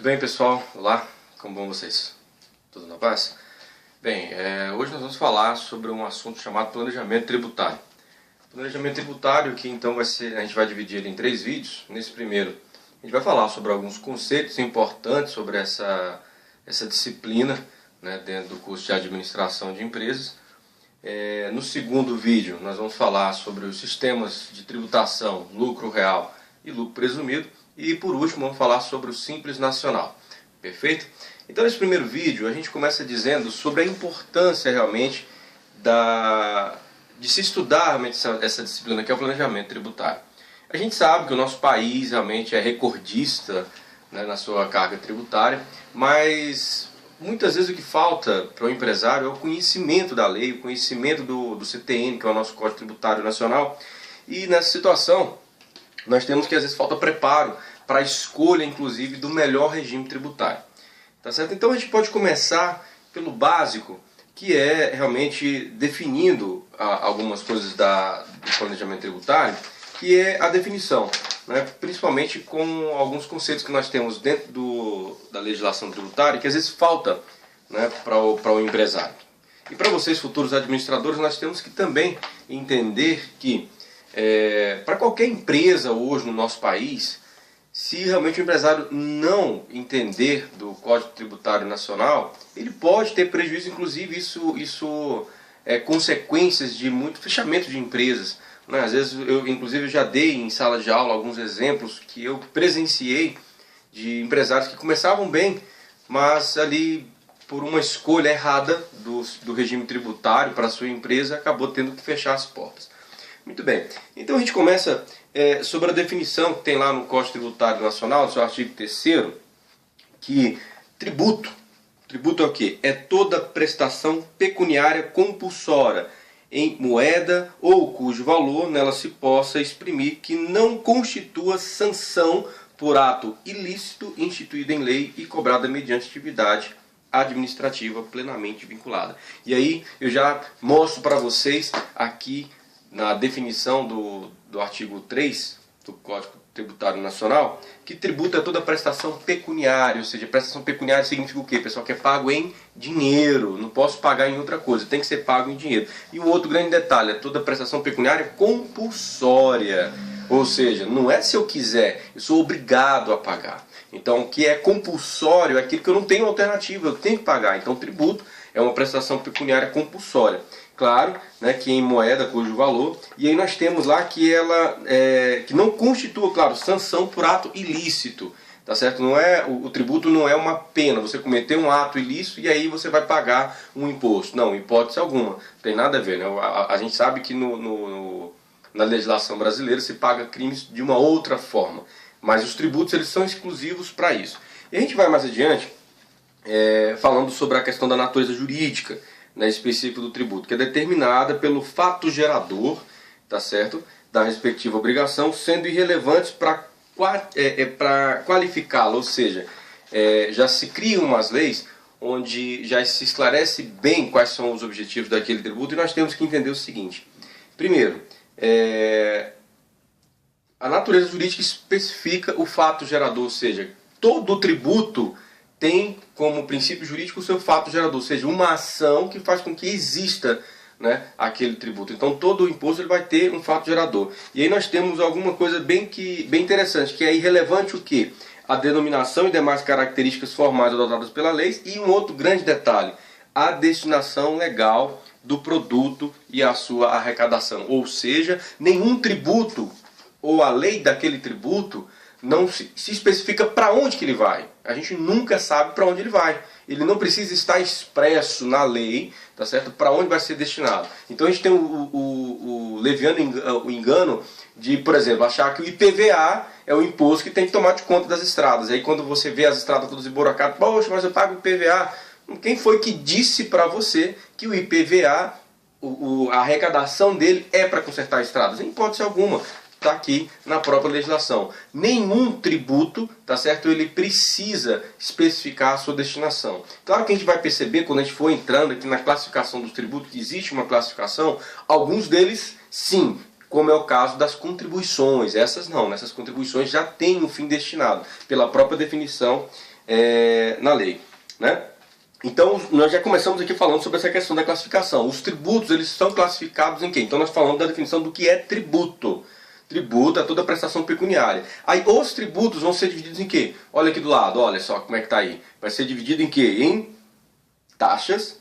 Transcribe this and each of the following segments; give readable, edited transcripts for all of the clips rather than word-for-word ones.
bem, pessoal? Olá, como vão vocês? Tudo na paz? Bem, hoje nós vamos falar sobre um assunto chamado planejamento tributário. Planejamento tributário que então a gente vai dividir ele em 3 vídeos. Nesse primeiro, a gente vai falar sobre alguns conceitos importantes sobre essa disciplina, né, dentro do curso de administração de empresas. No segundo vídeo, nós vamos falar sobre os sistemas de tributação, lucro real e lucro presumido. E por último, vamos falar sobre o Simples Nacional. Perfeito? Então, nesse primeiro vídeo, a gente começa dizendo sobre a importância realmente de se estudar realmente essa disciplina que é o planejamento tributário. A gente sabe que o nosso país realmente é recordista, né, na sua carga tributária, mas muitas vezes o que falta para o empresário é o conhecimento da lei, o conhecimento do CTN, que é o nosso Código Tributário Nacional. E nessa situação, nós temos que às vezes falta preparo para a escolha, inclusive, do melhor regime tributário. Tá certo? Então a gente pode começar pelo básico, que é realmente definindo algumas coisas do planejamento tributário, que é a definição, né? Principalmente com alguns conceitos que nós temos dentro da legislação tributária, que às vezes falta, né, para o empresário. E para vocês, futuros administradores, nós temos que também entender que para qualquer empresa hoje no nosso país, se realmente o empresário não entender do Código Tributário Nacional, ele pode ter prejuízo, inclusive isso é consequências de muito fechamento de empresas, né? Às vezes inclusive já dei em sala de aula alguns exemplos que eu presenciei de empresários que começavam bem, mas ali por uma escolha errada do regime tributário para a sua empresa acabou tendo que fechar as portas. Muito bem, então a gente começa sobre a definição que tem lá no Código Tributário Nacional, no seu artigo 3º, que tributo é o quê? É toda prestação pecuniária compulsória em moeda ou cujo valor nela se possa exprimir que não constitua sanção por ato ilícito instituído em lei e cobrada mediante atividade administrativa plenamente vinculada. E aí eu já mostro para vocês aqui na definição do artigo 3 do Código Tributário Nacional, que tributo é toda prestação pecuniária, ou seja, prestação pecuniária significa o quê, pessoal? Que é pago em dinheiro, não posso pagar em outra coisa, tem que ser pago em dinheiro. E um outro grande detalhe, é toda prestação pecuniária compulsória, ou seja, não é se eu quiser, eu sou obrigado a pagar. Então, o que é compulsório é aquilo que eu não tenho alternativa, eu tenho que pagar. Então, tributo é uma prestação pecuniária compulsória. Claro, né, que em moeda cujo valor, e aí nós temos lá que ela que não constitua, claro, sanção por ato ilícito, tá certo? Não é, o tributo não é uma pena, você cometeu um ato ilícito e aí você vai pagar um imposto. Não, hipótese alguma, não tem nada a ver, né? A gente sabe que na legislação brasileira se paga crimes de uma outra forma, mas os tributos eles são exclusivos para isso. E a gente vai mais adiante falando sobre a questão da natureza jurídica, né, específico do tributo, que é determinada pelo fato gerador, tá certo, da respectiva obrigação, sendo irrelevantes para qualificá-la, ou seja, já se criam umas leis onde já se esclarece bem quais são os objetivos daquele tributo, e nós temos que entender o seguinte. Primeiro, a natureza jurídica especifica o fato gerador, ou seja, todo tributo tem como princípio jurídico o seu fato gerador, ou seja, uma ação que faz com que exista, né, aquele tributo. Então todo o imposto ele vai ter um fato gerador. E aí nós temos alguma coisa bem interessante, que é irrelevante o quê? A denominação e demais características formais adotadas pela lei, e um outro grande detalhe, a destinação legal do produto e a sua arrecadação. Ou seja, nenhum tributo ou a lei daquele tributo não se especifica para onde que ele vai. A gente nunca sabe para onde ele vai. Ele não precisa estar expresso na lei, tá certo? Para onde vai ser destinado. Então a gente tem o leviano engano de, por exemplo, achar que o IPVA é o imposto que tem que tomar de conta das estradas. Aí quando você vê as estradas todas emburacadas, poxa, mas eu pago o IPVA. Quem foi que disse para você que o IPVA, a arrecadação dele é para consertar estradas? Em hipótese alguma. Está aqui na própria legislação. Nenhum tributo, tá certo? Ele precisa especificar a sua destinação. Claro que a gente vai perceber quando a gente for entrando aqui na classificação dos tributos que existe uma classificação. Alguns deles sim, como é o caso das contribuições. Essas não, essas contribuições já têm um fim destinado pela própria definição na lei, né? Então, nós já começamos aqui falando sobre essa questão da classificação. Os tributos, eles são classificados em quê? Então, nós falamos da definição do que é tributo. Tributo é toda prestação pecuniária. Aí, os tributos vão ser divididos em quê? Olha aqui do lado, olha só como é que está aí. Vai ser dividido em quê? Em taxas,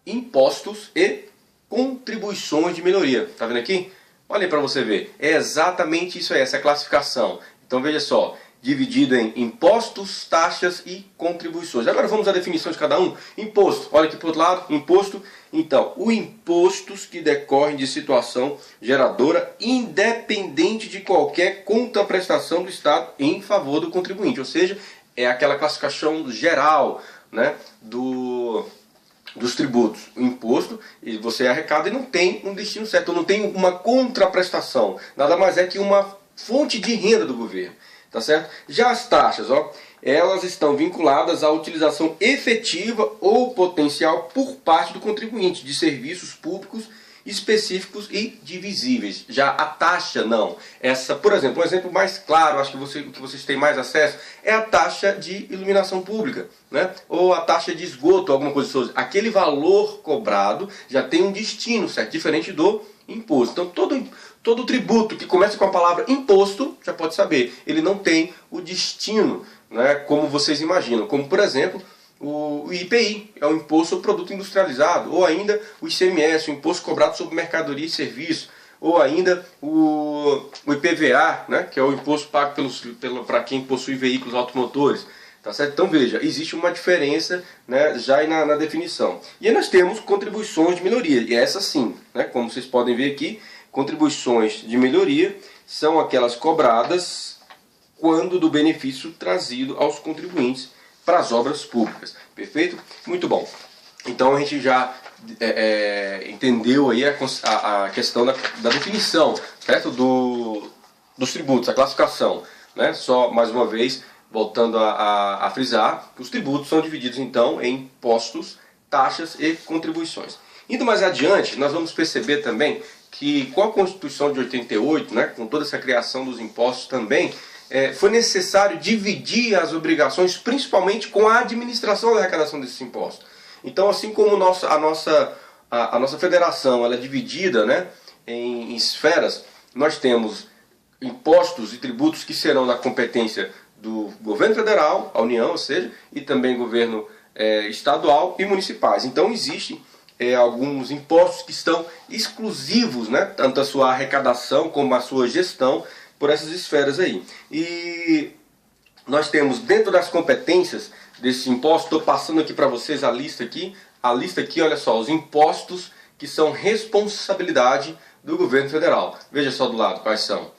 impostos e contribuições de melhoria. Tá vendo aqui? Olha aí para você ver. É exatamente isso aí, essa classificação. Então, veja só. Dividido em impostos, taxas e contribuições. Agora vamos à definição de cada um. Imposto, olha aqui para o outro lado, imposto. Então, os impostos que decorrem de situação geradora independente de qualquer contraprestação do Estado em favor do contribuinte. Ou seja, é aquela classificação geral, né, dos tributos. O imposto, você arrecada e não tem um destino certo, não tem uma contraprestação. Nada mais é que uma fonte de renda do governo. Tá certo? Já as taxas, ó, elas estão vinculadas à utilização efetiva ou potencial por parte do contribuinte de serviços públicos específicos e divisíveis. Já a taxa não. Essa, por exemplo, um exemplo mais claro, acho que o que vocês têm mais acesso, é a taxa de iluminação pública, né? Ou a taxa de esgoto, alguma coisa assim. Aquele valor cobrado já tem um destino, certo? Diferente do imposto. Então, todo tributo que começa com a palavra imposto, já pode saber, ele não tem o destino, né, como vocês imaginam. Como, por exemplo, o IPI, é o Imposto sobre Produto Industrializado, ou ainda o ICMS, o Imposto Cobrado sobre Mercadoria e Serviço, ou ainda o IPVA, né, que é o imposto pago para quem possui veículos automotores. Tá certo? Então veja, existe uma diferença, né, já aí na definição. E aí nós temos contribuições de melhoria, e essa sim, né, como vocês podem ver aqui, contribuições de melhoria são aquelas cobradas quando do benefício trazido aos contribuintes para as obras públicas. Perfeito? Muito bom. Então a gente já entendeu aí a questão da definição, certo? Dos tributos, a classificação, né? Só mais uma vez, voltando a frisar, que os tributos são divididos então em impostos, taxas e contribuições. Indo mais adiante, nós vamos perceber também que com a Constituição de 88, né, com toda essa criação dos impostos também, foi necessário dividir as obrigações, principalmente com a administração da arrecadação desses impostos. Então, assim como a nossa federação ela é dividida, né, em esferas, nós temos impostos e tributos que serão da competência do governo federal, a União, ou seja, e também governo estadual e municipais. Então, existem alguns impostos que estão exclusivos, né, tanto a sua arrecadação como a sua gestão por essas esferas aí. E nós temos dentro das competências desses impostos, estou passando aqui para vocês a lista aqui, olha só, os impostos que são responsabilidade do governo federal. Veja só do lado quais são.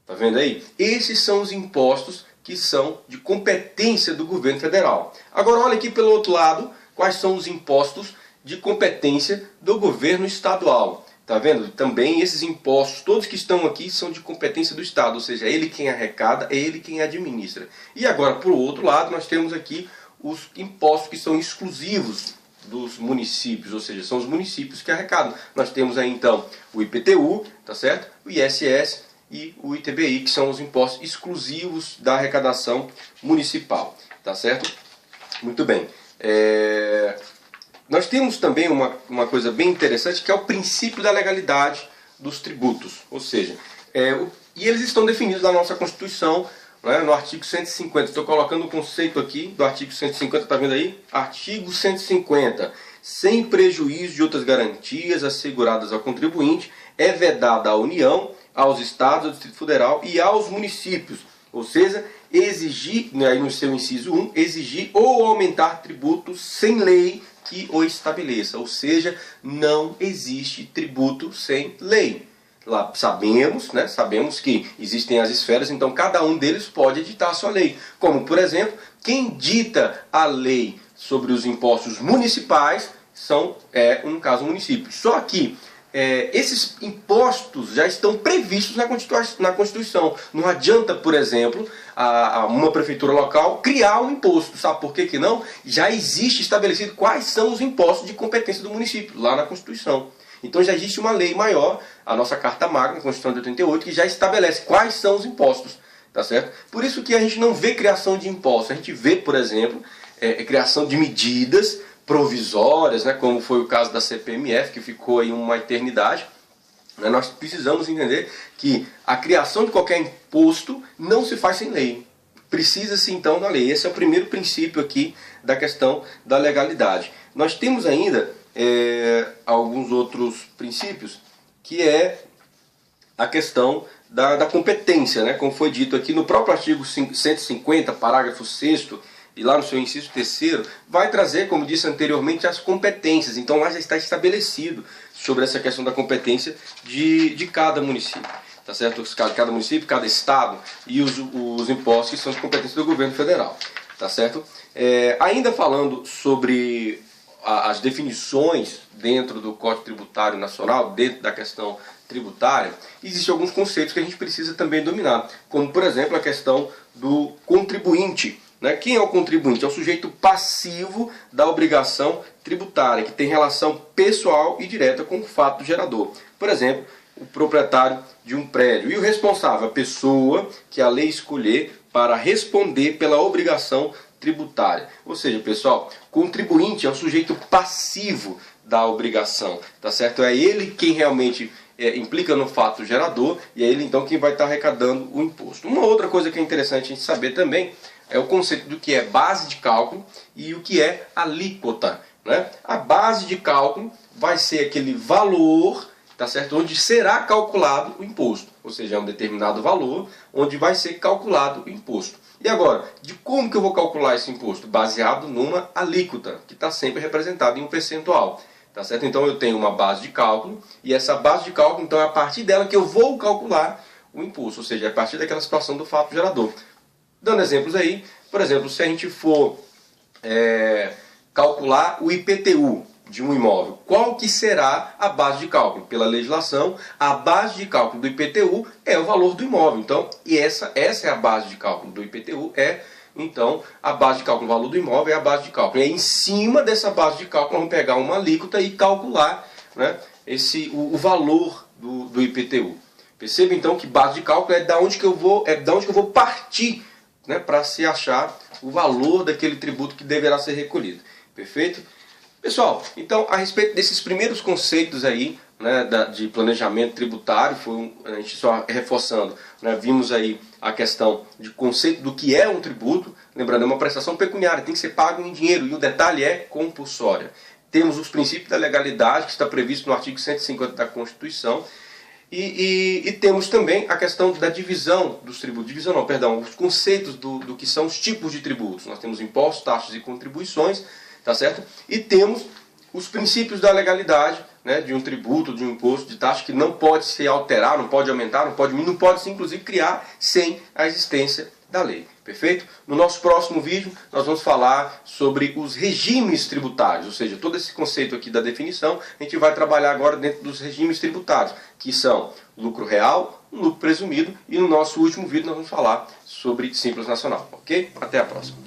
Tá vendo aí? Esses são os impostos que são de competência do governo federal. Agora olha aqui pelo outro lado, quais são os impostos de competência do governo estadual. Tá vendo? Também esses impostos, todos que estão aqui, são de competência do Estado, ou seja, é ele quem arrecada, é ele quem administra. E agora, por outro lado, nós temos aqui os impostos que são exclusivos dos municípios, ou seja, são os municípios que arrecadam. Nós temos aí, então, o IPTU, tá certo? O ISS e o ITBI, que são os impostos exclusivos da arrecadação municipal, tá certo? Muito bem. Nós temos também uma coisa bem interessante, que é o princípio da legalidade dos tributos. Ou seja, e eles estão definidos na nossa Constituição, né, no artigo 150. Estou colocando o conceito aqui do artigo 150, está vendo aí? Artigo 150. Sem prejuízo de outras garantias asseguradas ao contribuinte, é vedada à União, aos Estados, ao Distrito Federal e aos municípios. Ou seja, exigir, aí no seu inciso 1, exigir ou aumentar tributos sem lei que o estabeleça, ou seja, não existe tributo sem lei. Lá sabemos, né, sabemos que existem as esferas, então cada um deles pode editar a sua lei. Como, por exemplo, quem dita a lei sobre os impostos municipais no caso, o município. Só que esses impostos já estão previstos na Constituição. Não adianta, por exemplo, uma prefeitura local criar um imposto. Sabe por que não? Já existe estabelecido quais são os impostos de competência do município, lá na Constituição. Então já existe uma lei maior, a nossa Carta Magna, a Constituição de 88, que já estabelece quais são os impostos. tá certo? Por isso que a gente não vê criação de impostos, a gente vê, por exemplo, criação de medidas provisórias, né, como foi o caso da CPMF, que ficou aí uma eternidade. Nós precisamos entender que a criação de qualquer imposto não se faz sem lei. Precisa-se então da lei. Esse é o primeiro princípio aqui da questão da legalidade. Nós temos ainda alguns outros princípios, que é a questão da competência, né? Como foi dito aqui no próprio artigo 150, parágrafo 6º, e lá no seu inciso 3º, vai trazer, como disse anteriormente, as competências. Então lá já está estabelecido sobre essa questão da competência de cada município. Tá certo? Cada município, cada estado e os impostos que são de competência do governo federal. Tá certo? Ainda falando sobre as definições dentro do Código Tributário Nacional, dentro da questão tributária, existem alguns conceitos que a gente precisa também dominar, como por exemplo a questão do contribuinte. Quem é o contribuinte? É o sujeito passivo da obrigação tributária, que tem relação pessoal e direta com o fato gerador. Por exemplo, o proprietário de um prédio. E o responsável? A pessoa que a lei escolher para responder pela obrigação tributária. Ou seja, pessoal, contribuinte é o sujeito passivo da obrigação, tá certo? É ele quem realmente implica no fato gerador e é ele então quem vai estar arrecadando o imposto. Uma outra coisa que é interessante a gente saber também é o conceito do que é base de cálculo e o que é alíquota, né? A base de cálculo vai ser aquele valor, tá certo? Onde será calculado o imposto, ou seja, é um determinado valor onde vai ser calculado o imposto. E agora, de como que eu vou calcular esse imposto? Baseado numa alíquota, que está sempre representada em um percentual. Tá certo? Então eu tenho uma base de cálculo, e essa base de cálculo, então, é a partir dela que eu vou calcular o imposto, ou seja, é a partir daquela situação do fato gerador. Dando exemplos aí, por exemplo, se a gente for calcular o IPTU de um imóvel, qual que será a base de cálculo? Pela legislação, a base de cálculo do IPTU é o valor do imóvel. Então, e essa é a base de cálculo do IPTU, então, a base de cálculo, o valor do imóvel é a base de cálculo. E em cima dessa base de cálculo, vamos pegar uma alíquota e calcular, né, o valor do IPTU. Perceba então que base de cálculo é da onde que eu vou partir, né, para se achar o valor daquele tributo que deverá ser recolhido. Perfeito? Pessoal, então a respeito desses primeiros conceitos aí, né, de planejamento tributário, a gente só reforçando, né, vimos aí a questão de conceito do que é um tributo. Lembrando, é uma prestação pecuniária, tem que ser pago em dinheiro, e o detalhe é compulsória. Temos os princípios da legalidade, que está previsto no artigo 150 da Constituição, e temos também a questão da divisão dos tributos, os conceitos do que são os tipos de tributos. Nós temos impostos, taxas e contribuições, tá certo? E temos os princípios da legalidade, né, de um tributo, de um imposto, de taxa, que não pode se alterar, não pode aumentar, não pode se inclusive criar sem a existência da lei. Perfeito? No nosso próximo vídeo nós vamos falar sobre os regimes tributários, ou seja, todo esse conceito aqui da definição, a gente vai trabalhar agora dentro dos regimes tributários, que são lucro real, lucro presumido, e no nosso último vídeo nós vamos falar sobre Simples Nacional, ok? Até a próxima.